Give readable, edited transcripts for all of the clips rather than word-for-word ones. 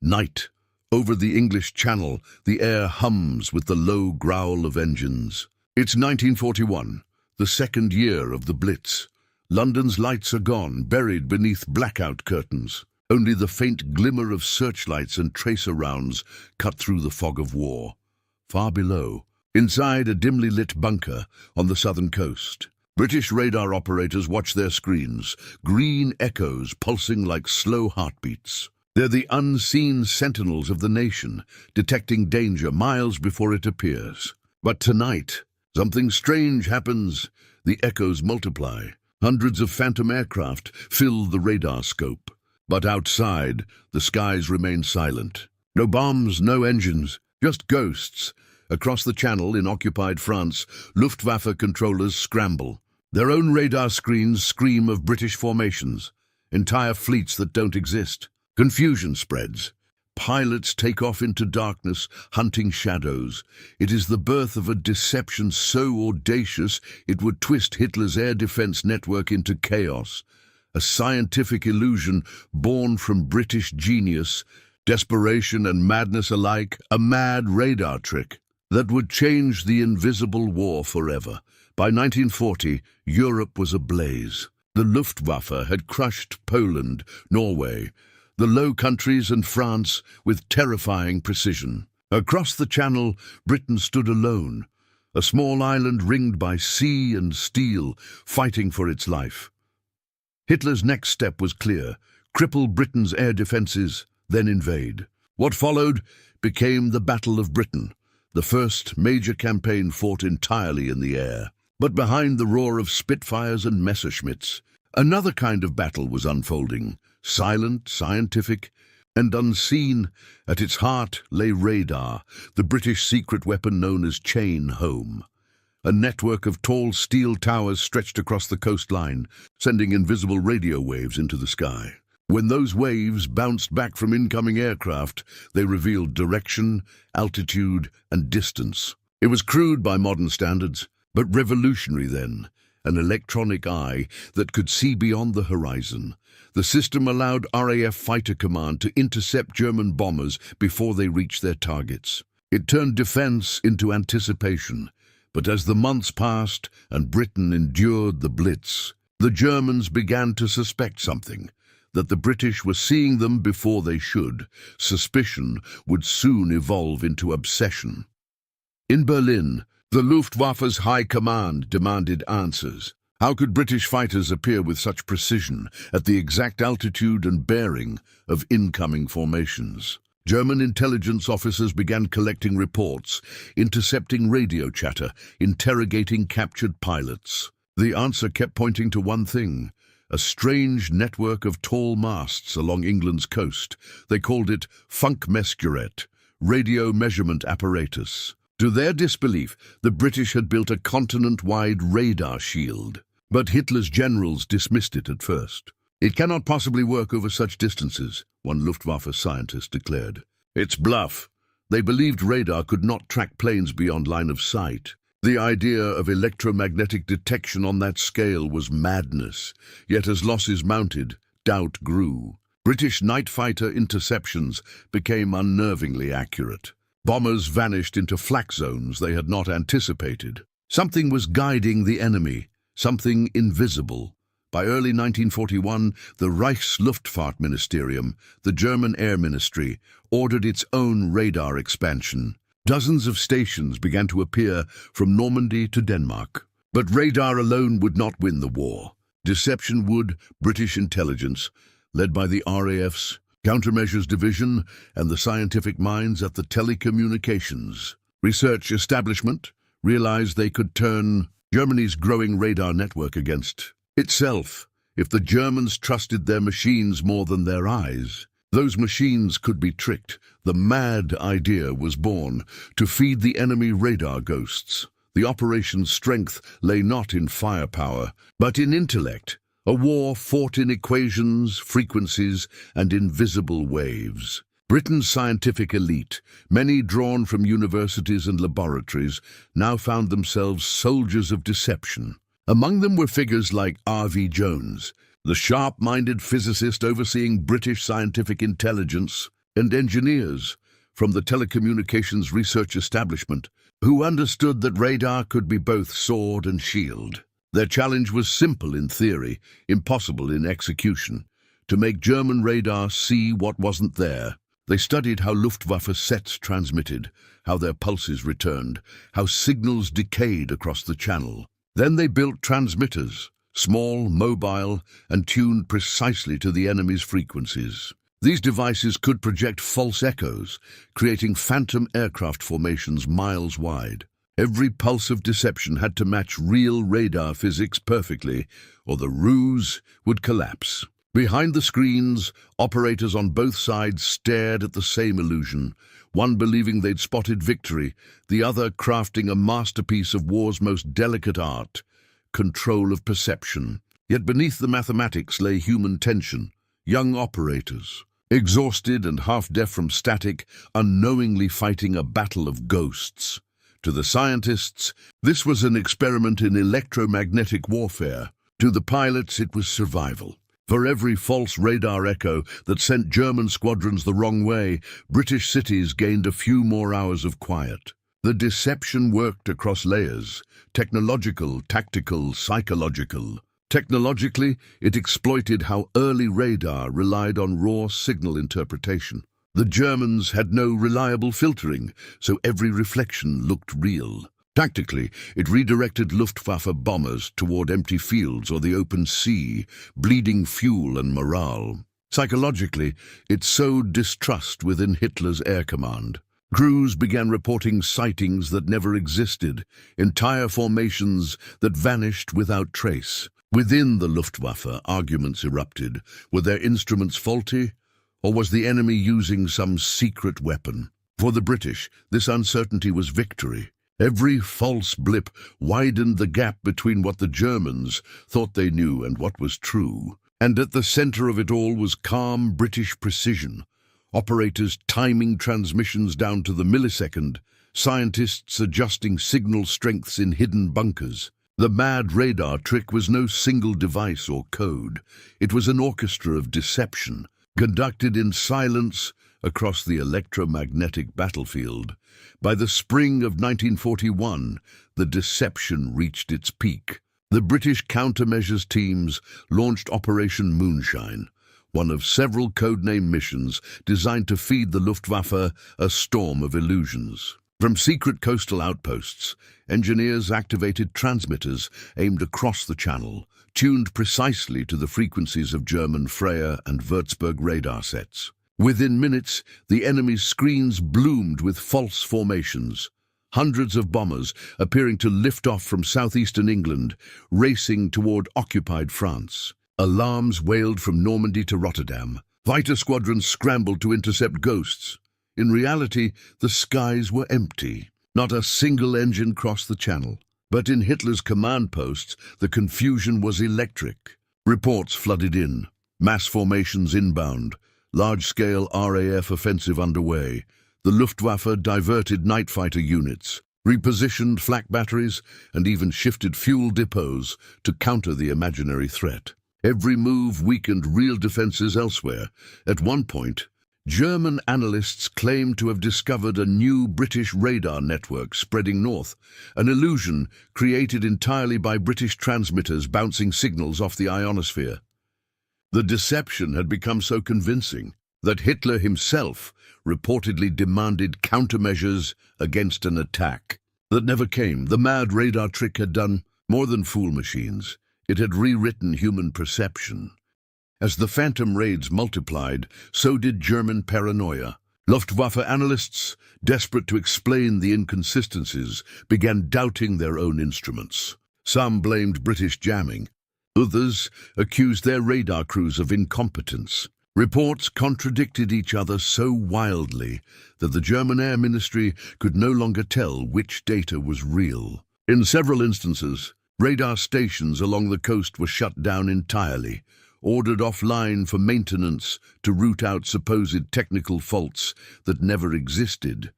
Night. Over the English Channel, the air hums with the low growl of engines. It's 1941, the second year of the Blitz. London's lights are gone, buried beneath blackout curtains. Only the faint glimmer of searchlights and tracer rounds cut through the fog of war. Far below, inside a dimly lit bunker on the southern coast, British radar operators watch their screens, green echoes pulsing like slow heartbeats. They're the unseen sentinels of the nation, detecting danger miles before it appears. But tonight, something strange happens. The echoes multiply. Hundreds of phantom aircraft fill the radar scope. But outside, the skies remain silent. No bombs, no engines, just ghosts. Across the Channel in occupied France, Luftwaffe controllers scramble. Their own radar screens scream of British formations, entire fleets that don't exist. Confusion spreads. Pilots take off into darkness, hunting shadows. It is the birth of a deception so audacious it would twist Hitler's air defense network into chaos. A scientific illusion born from British genius, desperation and madness alike, a mad radar trick that would change the invisible war forever. By 1940, Europe was ablaze. The Luftwaffe had crushed Poland, Norway, the Low Countries and France with terrifying precision. Across the Channel, Britain stood alone, a small island ringed by sea and steel, fighting for its life. Hitler's next step was clear: cripple Britain's air defences, then invade. What followed became the Battle of Britain, the first major campaign fought entirely in the air. But behind the roar of Spitfires and Messerschmitts, another kind of battle was unfolding. Silent, scientific, and unseen. At its heart lay radar, the British secret weapon known as chain home. A network of tall steel towers stretched across the coastline, sending invisible radio waves into the sky. When those waves bounced back from incoming aircraft, they revealed direction, altitude, and distance. It was crude by modern standards, but revolutionary then. An electronic eye that could see beyond the horizon. The system allowed RAF Fighter Command to intercept German bombers before they reached their targets. It turned defense into anticipation. But as the months passed and Britain endured the Blitz, the Germans began to suspect something, that the British were seeing them before they should. Suspicion would soon evolve into obsession. In Berlin, the Luftwaffe's high command demanded answers. How could British fighters appear with such precision at the exact altitude and bearing of incoming formations? German intelligence officers began collecting reports, intercepting radio chatter, interrogating captured pilots. The answer kept pointing to one thing: a strange network of tall masts along England's coast. They called it Funkmessgerät, radio measurement apparatus. To their disbelief, the British had built a continent-wide radar shield. But Hitler's generals dismissed it at first. It cannot possibly work over such distances, one Luftwaffe scientist declared. It's bluff. They believed radar could not track planes beyond line of sight. The idea of electromagnetic detection on that scale was madness. Yet as losses mounted, doubt grew. British night fighter interceptions became unnervingly accurate. Bombers vanished into flak zones they had not anticipated. Something was guiding the enemy, something invisible. By early 1941, the Reichsluftfahrtministerium, the German Air Ministry, ordered its own radar expansion. Dozens of stations began to appear from Normandy to Denmark. But radar alone would not win the war. Deception would. British intelligence, led by the RAF's Countermeasures Division and the scientific minds at the telecommunications research establishment, realized they could turn Germany's growing radar network against itself. If the Germans trusted their machines more than their eyes, those machines could be tricked. The mad idea was born to feed the enemy radar ghosts. The operation's strength lay not in firepower, but in intellect. A war fought in equations, frequencies, and invisible waves. Britain's scientific elite, many drawn from universities and laboratories, now found themselves soldiers of deception. Among them were figures like R.V. Jones, the sharp-minded physicist overseeing British scientific intelligence. and engineers from the telecommunications research establishment who understood that radar could be both sword and shield. Their challenge was simple in theory, impossible in execution: to make German radar see what wasn't there. They studied how Luftwaffe sets transmitted, how their pulses returned, how signals decayed across the channel. Then they built transmitters, small, mobile, and tuned precisely to the enemy's frequencies. These devices could project false echoes, creating phantom aircraft formations miles wide. Every pulse of deception had to match real radar physics perfectly, or the ruse would collapse. Behind the screens, operators on both sides stared at the same illusion, one believing they'd spotted victory, the other crafting a masterpiece of war's most delicate art: control of perception. Yet beneath the mathematics lay human tension. Young operators, exhausted and half-deaf from static, unknowingly fighting a battle of ghosts. To the scientists, this was an experiment in electromagnetic warfare. To the pilots, it was survival. For every false radar echo that sent German squadrons the wrong way, British cities gained a few more hours of quiet. The deception worked across layers: technological, tactical, psychological. Technologically, it exploited how early radar relied on raw signal interpretation. The Germans had no reliable filtering, so every reflection looked real. Tactically, it redirected Luftwaffe bombers toward empty fields or the open sea, bleeding fuel and morale. Psychologically, it sowed distrust within Hitler's air command. Crews began reporting sightings that never existed, entire formations that vanished without trace. Within the Luftwaffe, arguments erupted. Were their instruments faulty, or was the enemy using some secret weapon? For the British, this uncertainty was victory. Every false blip widened the gap between what the Germans thought they knew and what was true. And at the center of it all was calm British precision. Operators timing transmissions down to the millisecond, scientists adjusting signal strengths in hidden bunkers. The mad radar trick was no single device or code. It was an orchestra of deception, conducted in silence across the electromagnetic battlefield. By the spring of 1941, the deception reached its peak. The British countermeasures teams launched Operation Moonshine, one of several codename missions designed to feed the Luftwaffe a storm of illusions. From secret coastal outposts, engineers activated transmitters aimed across the channel, tuned precisely to the frequencies of German Freya and Würzburg radar sets. Within minutes, the enemy's screens bloomed with false formations. Hundreds of bombers appearing to lift off from southeastern England, racing toward occupied France. Alarms wailed from Normandy to Rotterdam. Fighter squadrons scrambled to intercept ghosts. In reality, the skies were empty. Not a single engine crossed the channel. But in Hitler's command posts, the confusion was electric. Reports flooded in. Mass formations inbound. Large-scale RAF offensive underway. The Luftwaffe diverted night fighter units, repositioned flak batteries, and even shifted fuel depots to counter the imaginary threat. Every move weakened real defenses elsewhere. At one point, German analysts claimed to have discovered a new British radar network spreading north, an illusion created entirely by British transmitters bouncing signals off the ionosphere. The deception had become so convincing that Hitler himself reportedly demanded countermeasures against an attack that never came. The mad radar trick had done more than fool machines. It had rewritten human perception. As the phantom raids multiplied, so did German paranoia. Luftwaffe analysts, desperate to explain the inconsistencies, began doubting their own instruments. Some blamed British jamming. Others accused their radar crews of incompetence. Reports contradicted each other so wildly that the German Air Ministry could no longer tell which data was real. In several instances, radar stations along the coast were shut down entirely, ordered offline for maintenance to root out supposed technical faults that never existed.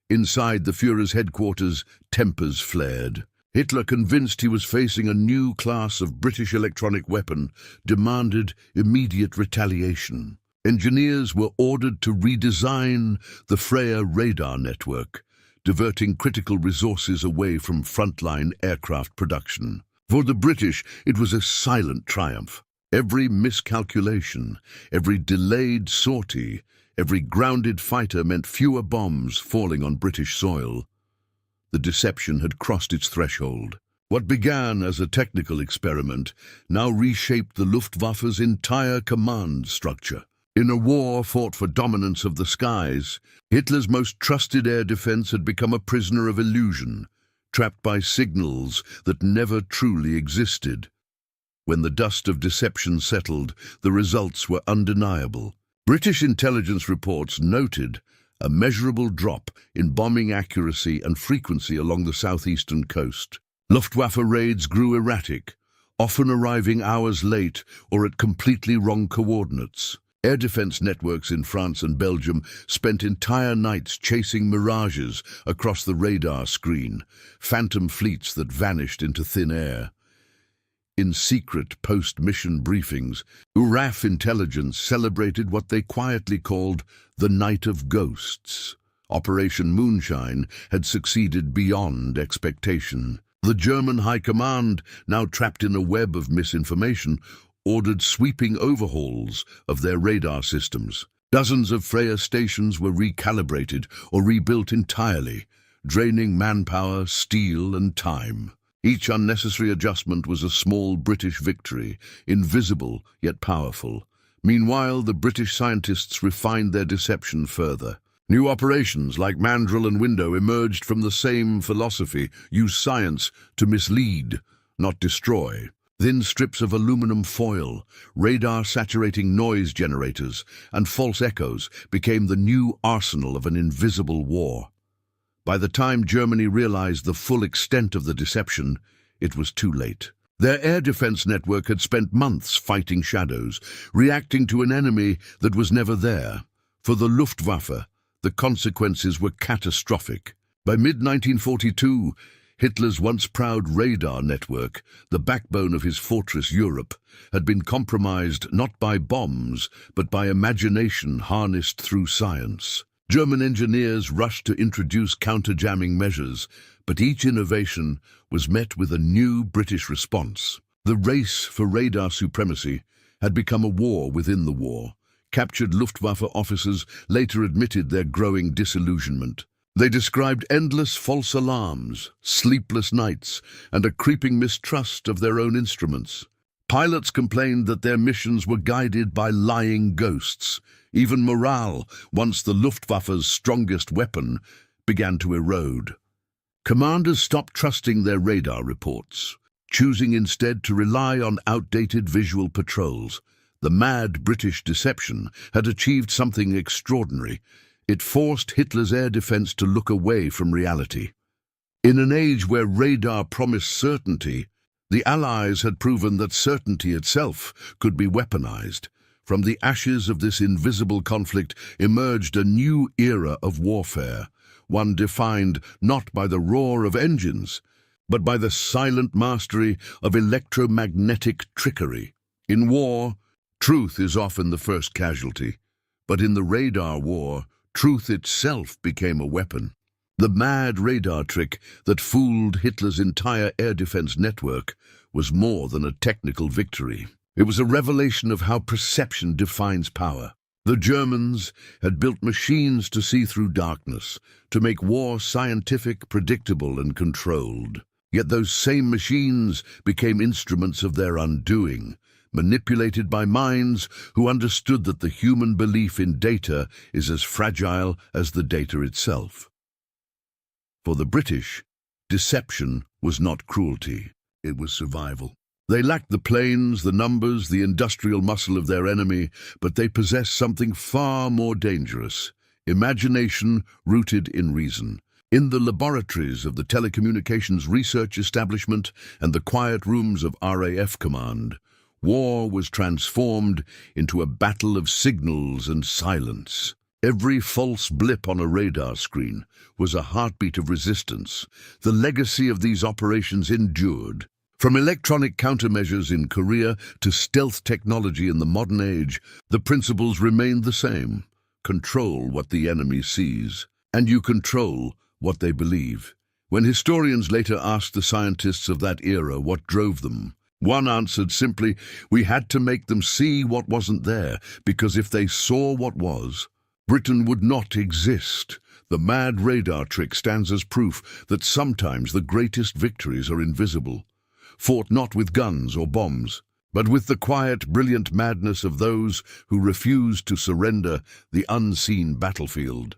Inside the Führer's headquarters, tempers flared. Hitler, convinced he was facing a new class of British electronic weapon, demanded immediate retaliation. Engineers were ordered to redesign the Freya radar network, diverting critical resources away from frontline aircraft production. For the British, it was a silent triumph. Every miscalculation, every delayed sortie, every grounded fighter meant fewer bombs falling on British soil. The deception had crossed its threshold. What began as a technical experiment now reshaped the Luftwaffe's entire command structure. In a war fought for dominance of the skies, Hitler's most trusted air defense had become a prisoner of illusion, trapped by signals that never truly existed. When the dust of deception settled, the results were undeniable. British intelligence reports noted a measurable drop in bombing accuracy and frequency along the southeastern coast. Luftwaffe raids grew erratic, often arriving hours late or at completely wrong coordinates. Air defense networks in France and Belgium spent entire nights chasing mirages across the radar screen, phantom fleets that vanished into thin air. In secret post-mission briefings, URAF intelligence celebrated what they quietly called the Night of Ghosts. Operation Moonshine had succeeded beyond expectation. The German High Command, now trapped in a web of misinformation, ordered sweeping overhauls of their radar systems. Dozens of Freya stations were recalibrated or rebuilt entirely, draining manpower, steel, and time. Each unnecessary adjustment was a small British victory, invisible yet powerful. Meanwhile, the British scientists refined their deception further. New operations like Mandrel and Window emerged from the same philosophy: use science to mislead, not destroy. Thin strips of aluminum foil, radar-saturating noise generators, and false echoes became the new arsenal of an invisible war. By the time Germany realized the full extent of the deception, it was too late. Their air defense network had spent months fighting shadows, reacting to an enemy that was never there. For the Luftwaffe, the consequences were catastrophic. By mid-1942, Hitler's once proud radar network, the backbone of his fortress Europe, had been compromised not by bombs, but by imagination harnessed through science. German engineers rushed to introduce counter-jamming measures, but each innovation was met with a new British response. The race for radar supremacy had become a war within the war. Captured Luftwaffe officers later admitted their growing disillusionment. They described endless false alarms, sleepless nights, and a creeping mistrust of their own instruments. Pilots complained that their missions were guided by lying ghosts. Even morale, once the Luftwaffe's strongest weapon, began to erode. Commanders stopped trusting their radar reports, choosing instead to rely on outdated visual patrols. The mad British deception had achieved something extraordinary. It forced Hitler's air defense to look away from reality. In an age where radar promised certainty, the Allies had proven that certainty itself could be weaponized. From the ashes of this invisible conflict emerged a new era of warfare, one defined not by the roar of engines, but by the silent mastery of electromagnetic trickery. In war, truth is often the first casualty, but in the radar war, truth itself became a weapon. The mad radar trick that fooled Hitler's entire air defense network was more than a technical victory. It was a revelation of how perception defines power. The Germans had built machines to see through darkness, to make war scientific, predictable, and controlled. Yet those same machines became instruments of their undoing, manipulated by minds who understood that the human belief in data is as fragile as the data itself. For the British, deception was not cruelty, it was survival. They lacked the planes, the numbers, the industrial muscle of their enemy, but they possessed something far more dangerous: imagination rooted in reason. In the laboratories of the Telecommunications Research Establishment and the quiet rooms of RAF Command, war was transformed into a battle of signals and silence. Every false blip on a radar screen was a heartbeat of resistance. The legacy of these operations endured. From electronic countermeasures in Korea to stealth technology in the modern age, the principles remain the same. Control what the enemy sees, and you control what they believe. When historians later asked the scientists of that era what drove them, one answered simply, "We had to make them see what wasn't there, because if they saw what was, Britain would not exist." The mad radar trick stands as proof that sometimes the greatest victories are invisible, fought not with guns or bombs, but with the quiet, brilliant madness of those who refuse to surrender the unseen battlefield.